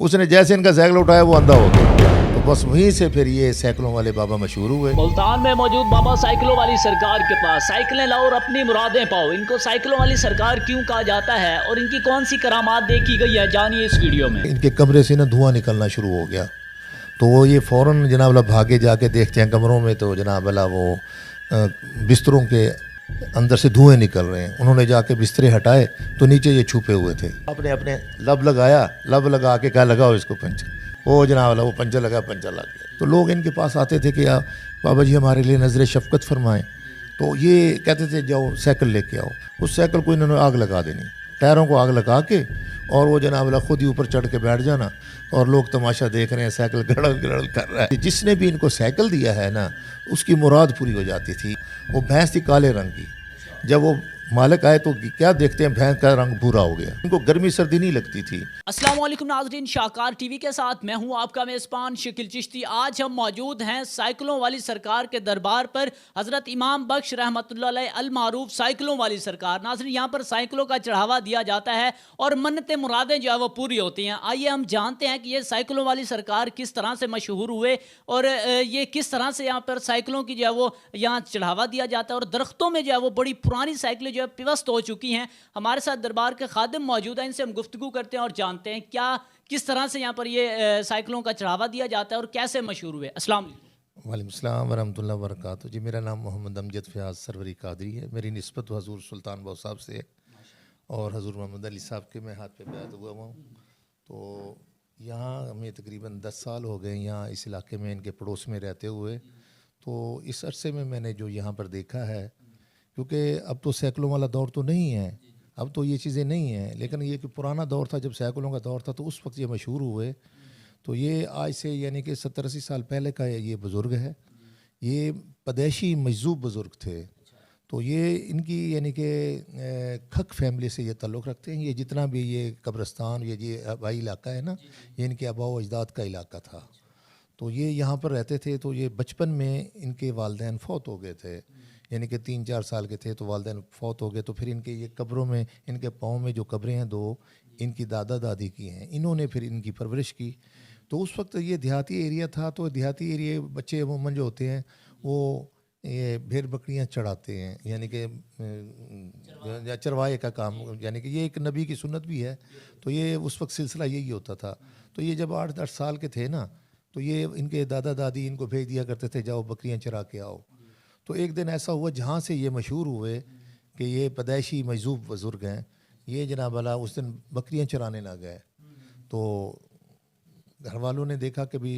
اس نے جیسے ان کا سائیکل اٹھایا وہ اندھا ہو گیا. تو بس وہیں سے پھر یہ سائیکلوں والے بابا مشہور ہوئے. ملتان میں موجود بابا سائیکلوں والی سرکار کے پاس سائیکلیں لاؤ اور اپنی مرادیں پاؤ. ان کو سائیکلوں والی سرکار کیوں کہا جاتا ہے اور ان کی کون سی کرامات دیکھی گئی ہے، جانیے اس ویڈیو میں. ان کے کمرے سے نا دھواں نکلنا شروع ہو گیا تو وہ یہ فوراً جناب اللہ بھاگے جا کے دیکھتے ہیں کمروں میں تو جناب اللہ وہ بستروں کے اندر سے دھوئیں نکل رہے ہیں. انہوں نے جا کے بسترے ہٹائے تو نیچے یہ چھپے ہوئے تھے. آپ نے اپنے لب لگایا، لب لگا کے کہا لگاؤ اس کو پنچر. وہ جناب اللہ وہ پنچر لگا، پنچر لگ گیا. تو لوگ ان کے پاس آتے تھے کہ بابا جی ہمارے لیے نظر شفقت فرمائیں. تو یہ کہتے تھے جاؤ سائیکل لے کے آؤ. اس سائیکل کو انہوں نے آگ لگا دینی، ٹائروں کو آگ لگا کے، اور وہ جناب اللہ خود ہی اوپر چڑھ کے بیٹھ جانا اور لوگ تماشا دیکھ رہے ہیں، سائیکل گڑل گڑل کر رہا ہے. جس نے بھی ان کو سائیکل دیا ہے نا اس کی مراد پوری ہو جاتی تھی. وہ بھینس تھی کالے رنگ کی. جب وہ مالک آئے تو کیا دیکھتے ہیں بھینس کا رنگ بھورا ہو گیا. ان کو گرمی سردی نہیں لگتی تھی. السلام علیکم ناظرین، شاہکار ٹی وی کے ساتھ میں ہوں آپ کا میزبان شکیل چشتی. آج ہم موجود ہیں سائیکلوں والی سرکار کے دربار پر. حضرت امام بخش رحمۃ اللہ علیہ المعروف سائیکلوں والی سرکار. ناظرین یہاں پر سائیکلوں کا چڑھاوا دیا جاتا ہے اور منتیں مرادیں جو ہے وہ پوری ہوتی ہیں. آئیے ہم جانتے ہیں کہ یہ سائیکلوں والی سرکار کس طرح سے مشہور ہوئے اور یہ کس طرح سے یہاں پر سائیکلوں کی جو ہے وہ یہاں چڑھاوا دیا جاتا ہے. اور درختوں میں جو ہے وہ بڑی پرانی سائیکلیں جو ہے پیوست ہو چکی ہیں. ہمارے ساتھ دربار کے خادم موجود ہیں، ان سے ہم گفتگو کرتے ہیں اور جانتے ہیں کیا کس طرح سے یہاں پر یہ سائیکلوں کا چڑھاوا دیا جاتا ہے اور کیسے مشہور ہوئے. السلام علیکم. وعلیکم السلام ورحمۃ اللہ وبرکاتہ. جی میرا نام محمد امجد فیاض سروری قادری ہے. میری نسبت حضور سلطان بہو صاحب سے ہے اور حضور محمد علی صاحب کے میں ہاتھ پہ بیعت ہوا ہوں. تو یہاں ہمیں تقریباً 10 سال ہو گئے یہاں اس علاقے میں ان کے پڑوس میں رہتے ہوئے. تو اس عرصے میں نے جو یہاں پر دیکھا ہے، کیونکہ اب تو سائیکلوں والا دور تو نہیں ہے، اب تو یہ چیزیں نہیں ہیں، لیکن یہ کہ پرانا دور تھا جب سائیکلوں کا دور تھا تو اس وقت یہ مشہور ہوئے. تو یہ آج سے یعنی کہ 70-80 سال پہلے کا یہ بزرگ ہے. یہ پدیشی مجذوب بزرگ تھے. تو یہ ان کی یعنی کہ کھک فیملی سے یہ تعلق رکھتے ہیں. یہ جتنا بھی یہ قبرستان یہ آبائی علاقہ ہے نا، یہ ان کے آباء و اجداد کا علاقہ تھا. تو یہ یہاں پر رہتے تھے. تو یہ بچپن میں ان کے والدین فوت ہو گئے تھے، یعنی کہ 3-4 سال کے تھے تو والدین فوت ہو گئے. تو پھر ان کے یہ قبروں میں، ان کے پاؤں میں جو قبریں ہیں 2 ان کی دادا دادی کی ہیں. انہوں نے پھر ان کی پرورش کی. تو اس وقت یہ دیہاتی ایریا تھا. تو دیہاتی ایریا بچے عموماً جو ہوتے ہیں وہ یہ بھیڑ بکریاں چڑھاتے ہیں، یعنی کہ چروائے کا کام، یعنی کہ یہ ایک نبی کی سنت بھی ہے. تو یہ اس وقت سلسلہ یہی ہوتا تھا. تو یہ جب 8-10 سال کے تھے نا تو یہ ان کے دادا دادی ان کو بھیج دیا کرتے تھے جاؤ بکریاں چرا کے آؤ. تو ایک دن ایسا ہوا جہاں سے یہ مشہور ہوئے کہ یہ پیدائشی مجذوب بزرگ ہیں، یہ جناب اللہ اس دن بکریاں چرانے نہ گئے. تو گھر والوں نے دیکھا کہ بھی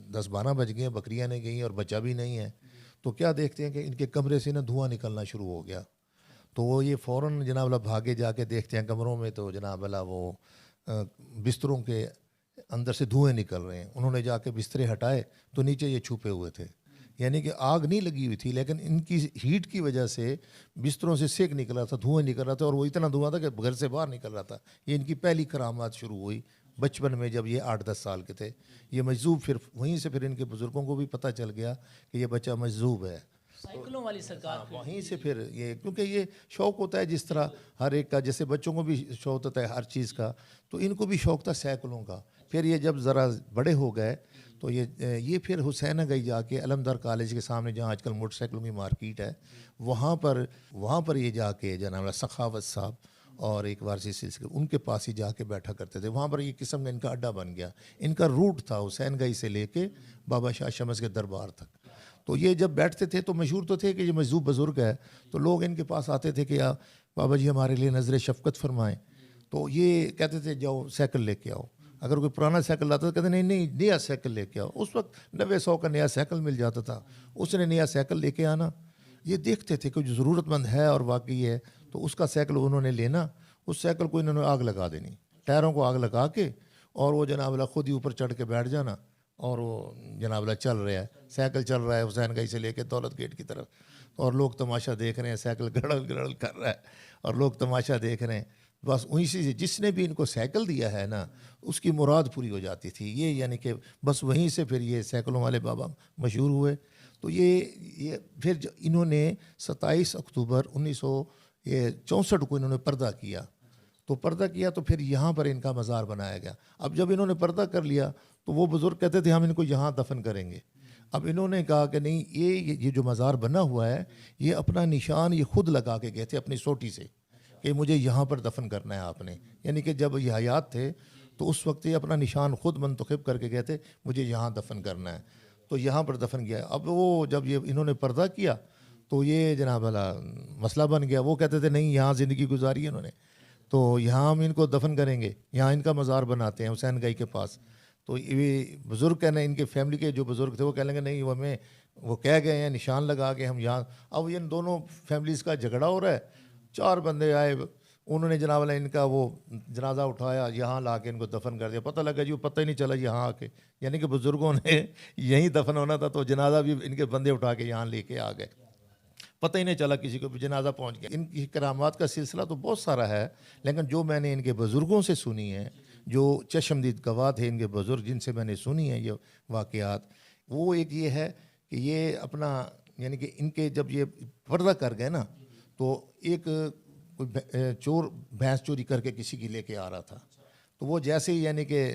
10-12 بج گئے، بکریاں نہیں گئیں اور بچہ بھی نہیں ہے. تو کیا دیکھتے ہیں کہ ان کے کمرے سے نا دھواں نکلنا شروع ہو گیا. تو وہ یہ فوراً جناب اللہ بھاگے جا کے دیکھتے ہیں کمروں میں تو جناب اللہ وہ بستروں کے اندر سے دھوئیں نکل رہے ہیں. انہوں نے جا کے بسترے ہٹائے تو نیچے یہ چھپے ہوئے تھے. یعنی کہ آگ نہیں لگی ہوئی تھی لیکن ان کی ہیٹ کی وجہ سے بستروں سے سیک نکل رہا تھا، دھوئیں نکل رہا تھا، اور وہ اتنا دھواں تھا کہ گھر سے باہر نکل رہا تھا. یہ ان کی پہلی کرامات شروع ہوئی بچپن میں جب یہ 8-10 سال کے تھے. یہ مجذوب پھر وہیں سے پھر ان کے بزرگوں کو بھی پتہ چل گیا کہ یہ بچہ مجذوب ہے. سائیکلوں والی سرکار وہیں سے پھر یہ کیونکہ یہ شوق ہوتا ہے جس طرح ہر ایک کا، جیسے بچوں کو بھی شوق ہوتا ہے ہر چیز کا، تو ان کو بھی شوق تھا سائیکلوں کا. پھر یہ جب ذرا بڑے ہو گئے تو یہ پھر حسین گئی جا کے علمدار کالج کے سامنے جہاں آج کل موٹر سائیکلوں کی مارکیٹ ہے، وہاں پر یہ جا کے جناب سخاوت صاحب اور ایک وارثی سلسلے ان کے پاس ہی جا کے بیٹھا کرتے تھے. وہاں پر یہ قسم کا ان کا اڈا بن گیا. ان کا روٹ تھا حسین گئی سے لے کے بابا شاہ شمس کے دربار تک. تو یہ جب بیٹھتے تھے تو مشہور تو تھے کہ یہ مجذوب بزرگ ہے. تو لوگ ان کے پاس آتے تھے کہ بابا جی ہمارے لیے نظر شفقت فرمائیں. تو یہ کہتے تھے جاؤ سائیکل لے کے آؤ. اگر کوئی پرانا سائیکل لاتا تو کہتے نہیں نیا سائیکل لے کے آؤ. اس وقت 90-100 کا نیا سائیکل مل جاتا تھا. اس نے نیا سائیکل لے کے آنا. یہ دیکھتے تھے کہ جو ضرورت مند ہے اور واقعی ہے تو اس کا سائیکل انہوں نے لینا. اس سائیکل کو انہوں نے آگ لگا دینی، ٹائروں کو آگ لگا کے، اور وہ جناب اللہ خود ہی اوپر چڑھ کے بیٹھ جانا اور وہ جناب اللہ چل رہا ہے، سائیکل چل رہا ہے حسین گئی سے لے کے دولت گیٹ کی طرف. اور لوگ تماشا دیکھ رہے ہیں، سائیکل گڑل گڑل کر رہا ہے اور لوگ تماشا دیکھ رہے ہیں. بس وہیں سے جس نے بھی ان کو سائیکل دیا ہے نا اس کی مراد پوری ہو جاتی تھی. یہ یعنی کہ بس وہیں سے پھر یہ سائیکلوں والے بابا مشہور ہوئے. تو یہ پھر انہوں نے 27 اکتوبر 1964 کو انہوں نے پردہ کیا. تو پردہ کیا تو پھر یہاں پر ان کا مزار بنایا گیا. اب جب انہوں نے پردہ کر لیا تو وہ بزرگ کہتے تھے ہم ان کو یہاں دفن کریں گے. اب انہوں نے کہا کہ نہیں, یہ جو مزار بنا ہوا ہے یہ اپنا نشان یہ خود لگا کے گئے تھے اپنی سوٹی سے کہ مجھے یہاں پر دفن کرنا ہے آپ نے. یعنی کہ جب یہ حیات تھے تو اس وقت یہ اپنا نشان خود منتخب کر کے گئے تھے مجھے یہاں دفن کرنا ہے, تو یہاں پر دفن کیا. اب وہ جب یہ انہوں نے پردہ کیا تو یہ جناب والا مسئلہ بن گیا. وہ کہتے تھے نہیں, یہاں زندگی گزاری ہے انہوں نے, تو یہاں ہم ان کو دفن کریں گے, یہاں ان کا مزار بناتے ہیں حسین گئی کے پاس. تو یہ بزرگ کہنے, ان کے فیملی کے جو بزرگ تھے وہ کہہ لیں گے نہیں, وہ ہمیں وہ کہہ گئے ہیں نشان لگا کے ہم یہاں. اب ان دونوں فیملیز کا جھگڑا ہو رہا ہے. 4 بندے آئے, انہوں نے جناب والا ان کا وہ جنازہ اٹھایا, یہاں لا کے ان کو دفن کر دیا. پتہ لگا جی وہ پتہ ہی نہیں چلا یہاں آ کے, یعنی کہ بزرگوں نے یہیں دفن ہونا تھا تو جنازہ بھی ان کے بندے اٹھا کے یہاں لے کے آ گئے, پتہ ہی نہیں چلا کسی کو بھی جنازہ پہنچ گیا. ان کی کرامات کا سلسلہ تو بہت سارا ہے, لیکن جو میں نے ان کے بزرگوں سے سنی ہے, جو چشمدید گواہ تھے ان کے بزرگ جن سے میں نے سنی ہے یہ واقعات, وہ ایک یہ ہے کہ یہ اپنا یعنی کہ ان کے جب یہ پردہ کر گئے نا تو ایک چور بھینس چوری کر کے کسی کی لے کے آ رہا تھا. تو وہ جیسے ہی یعنی کہ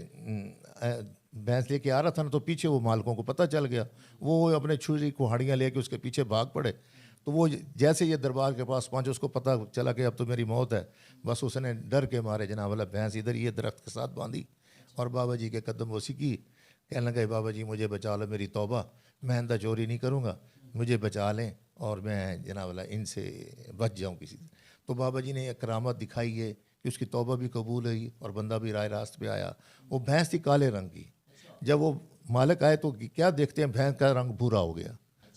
بھینس لے کے آ رہا تھا نا تو پیچھے وہ مالکوں کو پتہ چل گیا, وہ اپنے چھری کوہاڑیاں لے کے اس کے پیچھے بھاگ پڑے. تو وہ جیسے یہ دربار کے پاس پہنچے اس کو پتہ چلا کہ اب تو میری موت ہے. بس اس نے ڈر کے مارے جناب والا بھینس ادھر یہ درخت کے ساتھ باندھی اور بابا جی کے قدم وسیع کی. کہنے لگا بابا جی مجھے بچا لو, میری توبہ, میں آئندہ چوری نہیں کروں گا, مجھے بچا لیں اور میں جناب والا ان سے بچ جاؤں کسی سے. تو بابا جی نے ایک کرامت دکھائی ہے کہ اس کی توبہ بھی قبول ہوئی اور بندہ بھی رائے راست پہ آیا. وہ بھینس تھی کالے رنگ کی. جب وہ مالک آئے تو کیا دیکھتے ہیں بھینس کا رنگ بھورا ہو گیا,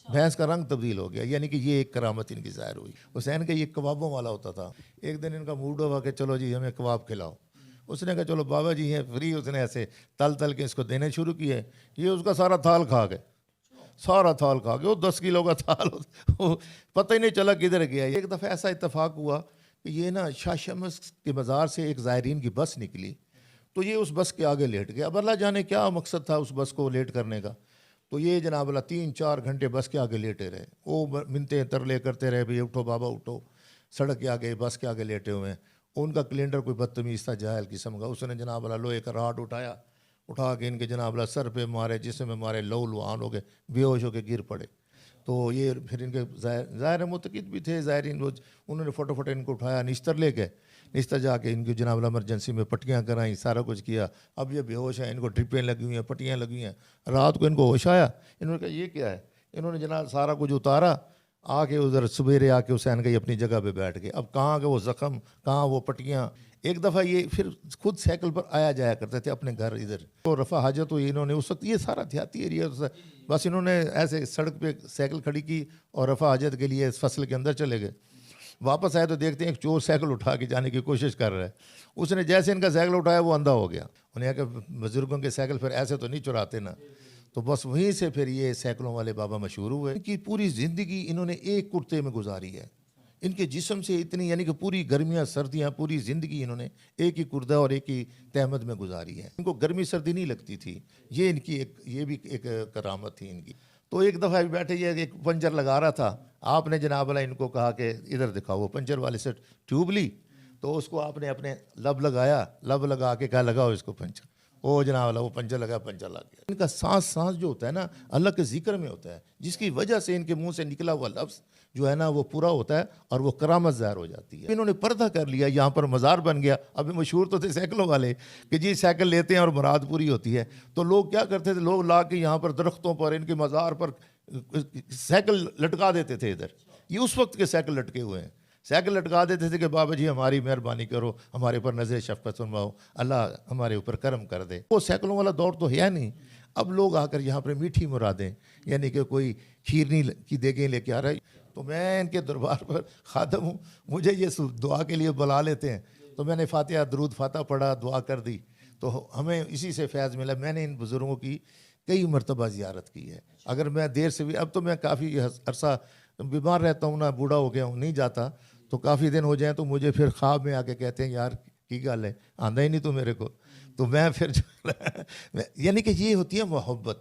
بھینس کا رنگ تبدیل ہو گیا. یعنی کہ یہ ایک کرامت ان کی ظاہر ہوئی. حسین کا یہ کبابوں والا ہوتا تھا. ایک دن ان کا موڈ ہوا کہ چلو جی ہمیں کباب کھلاؤ. اس نے کہا چلو بابا جی ہیں فری. اس نے ایسے تل کے اس کو دینے شروع کیے. یہ اس کا سارا تھال کھا گئے, سارا تھال کھا گئے. وہ 10 کلو کا تھال, پتہ ہی نہیں چلا کدھر گیا. ایک دفعہ ایسا اتفاق ہوا کہ یہ نا شاہ شمس کے مزار سے ایک زائرین کی بس نکلی تو یہ اس بس کے آگے لیٹ گیا. اب اللہ جانے کیا مقصد تھا اس بس کو لیٹ کرنے کا. تو یہ جناب اللہ 3-4 گھنٹے بس کے آگے لیٹے رہے. وہ منتیں ترلے کرتے رہے, بھئی اٹھو بابا اٹھو. سڑک کے آگے بس کے آگے لیٹے ہوئے ہیں. ان کا کلینڈر کوئی بدتمیز تھا, جاہل قسم کا. اس نے جناب اللہ لوہے کا راڈ اٹھا کے ان کے جناب اللہ سر پہ مارے, جسم میں مارے, لو لوہان ہو گئے, بے ہوش ہو کے گر پڑے. تو یہ پھر ان کے ظاہر متقد بھی تھے زائرین, انہوں نے فٹو ان کو اٹھایا, نشتر لے گئے. نشتر جا کے ان کی جناب اللہ ایمرجنسی میں پٹیاں کرائیں, سارا کچھ کیا. اب یہ بے ہوش ہیں, ان کو ڈرپیں لگی ہوئی ہیں, پٹیاں لگی ہوئی ہیں. رات کو ان کو ہوش آیا, انہوں نے کہا یہ کیا ہے. انہوں نے جناب سارا کچھ اتارا, آ کے ادھر سویرے آ کے حسین گئی اپنی جگہ پہ بیٹھ گئے. اب کہاں کہ وہ زخم, کہاں وہ پٹیاں. ایک دفعہ یہ پھر خود سائیکل پر آیا جایا کرتے تھے اپنے گھر ادھر. تو رفع حاجت ہوئی, انہوں نے اس وقت یہ سارا دیہاتی ایریا بس انہوں نے ایسے سڑک پہ سائیکل کھڑی کی اور رفع حاجت کے لیے اس فصل کے اندر چلے گئے. واپس آئے تو دیکھتے ہیں ایک چور سائیکل اٹھا کے جانے کی کوشش کر رہا ہے. اس نے جیسے ان کا سائیکل اٹھایا وہ اندھا ہو گیا. انہیں کہا کہ بزرگوں کے سائیکل پھر ایسے تو نہیں چراتے نا. تو بس وہیں سے پھر یہ سائیکلوں والے بابا مشہور ہوئے. ان کی پوری زندگی انہوں نے ایک کرتے میں گزاری ہے. ان کے جسم سے اتنی یعنی کہ پوری گرمیاں سردیاں پوری زندگی انہوں نے ایک ہی کردہ اور ایک ہی تہمت میں گزاری ہے. ان کو گرمی سردی نہیں لگتی تھی. یہ ان کی یہ بھی ایک کرامت تھی ان کی. تو ایک دفعہ بھی بیٹھے, یہ ایک پنچر لگا رہا تھا. آپ نے جناب اللہ ان کو کہا کہ ادھر دکھاؤ. وہ پنچر والے سے ٹیوب لی تو اس کو آپ نے اپنے لب لگایا, لب لگا کے کہا لگاؤ اس کو پنچر. وہ جناب اللہ وہ پنچر لگا, پنچر لگ گیا. ان کا سانس جو ہوتا ہے نا اللہ کے ذکر میں ہوتا ہے, جس کی وجہ سے ان کے منہ سے نکلا ہوا لفظ جو ہے نا وہ پورا ہوتا ہے اور وہ کرامت ظاہر ہو جاتی ہے. انہوں نے پردہ کر لیا, یہاں پر مزار بن گیا. اب مشہور تو تھے سائیکلوں والے کہ جی سائیکل لیتے ہیں اور مراد پوری ہوتی ہے. تو لوگ کیا کرتے تھے, لوگ لا کے یہاں پر درختوں پر ان کے مزار پر سائیکل لٹکا دیتے تھے. ادھر یہ اس وقت کے سائیکل لٹکے ہوئے ہیں. سائیکل لٹکا دیتے تھے کہ بابا جی ہماری مہربانی کرو, ہمارے اوپر نظر شفقت فرماؤ, اللہ ہمارے اوپر کرم کر دے. وہ سائیکلوں والا دور تو ہے نہیں. اب لوگ آ کر یہاں پر میٹھی مرادیں یعنی کہ کوئی کھیرنی کی دیگیں لے کے آ رہا ہے. تو میں ان کے دربار پر خادم ہوں, مجھے یہ دعا کے لیے بلا لیتے ہیں. تو میں نے فاتحہ درود فاتحہ پڑھا, دعا کر دی, تو ہمیں اسی سے فیض ملا. میں نے ان بزرگوں کی کئی مرتبہ زیارت کی ہے. اگر میں دیر سے بھی, اب تو میں کافی عرصہ بیمار رہتا ہوں نا, بوڑھا ہو گیا ہوں, نہیں جاتا. تو کافی دن ہو جائیں تو مجھے پھر خواب میں آ کے کہتے ہیں یار کی گل ہے, آندا ہی نہیں تو میرے کو. تو میں پھر یعنی کہ یہ ہوتی ہے محبت.